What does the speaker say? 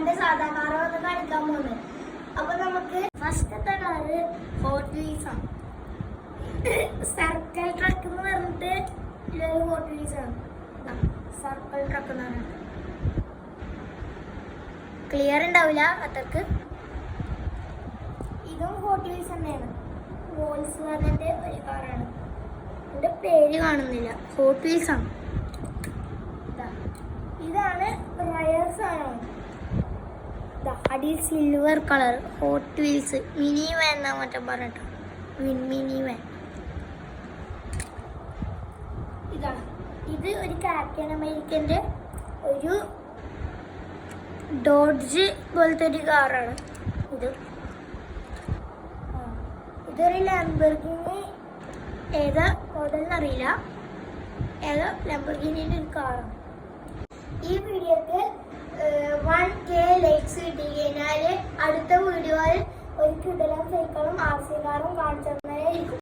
കാറിന്റെ സാധാ കാറ് വന്ന് കളിക്കാൻ പോകുന്നത്. അപ്പൊ നമുക്ക് ഫസ്റ്റത്തെ കാറ് ഹോട്ട് വീൽസ് ആണ്. സർക്കിൾ ട്രക്ക് എന്ന് പറഞ്ഞിട്ട് ഇതൊരു ഹോട്ട് വീൽസ് ആണ്. സർക്കിൾ ട്രക്ക് എന്ന് പറഞ്ഞിട്ട് ക്ലിയർ ഉണ്ടാവില്ല അത്രക്ക്. ഇതും ഹോട്ട് വീൽസ് തന്നെയാണ്. വോൾസ് വാഗന്റെ ഒരു കാറാണ്. ഇതിന്റെ പേര് കാണുന്നില്ല. ഹോട്ട് വീൽസ് ആണ്. ഇതാണ് റയർ സാധനം. അടിയിൽ silver colour hot wheels mini van എന്നാ മറ്റേ പറഞ്ഞിട്ട് മിനി വാൻ. ഇതാണ് ഇത് ഒരു ക്യാപ്റ്റൻ അമേരിക്കന്റെ ഒരു ഡോഡ്ജ് പോലത്തെ ഒരു കാറാണ്. ഇതൊരു ലാംബോർഗിനി ഏതാ മോഡൽ എന്നറിയില്ല. ഏതോ ലാംബോർഗിനിയുടെ ഒരു കാറാണ്. ഈ വീഡിയോക്ക് 1K ലൈക്സ് കിട്ടി കഴിഞ്ഞാൽ അടുത്ത വീഡിയോയിൽ ഒരു കിടലൻ സൈക്കിളും RC കാറും കാണിച്ചു തന്നേ ഇരിക്കും.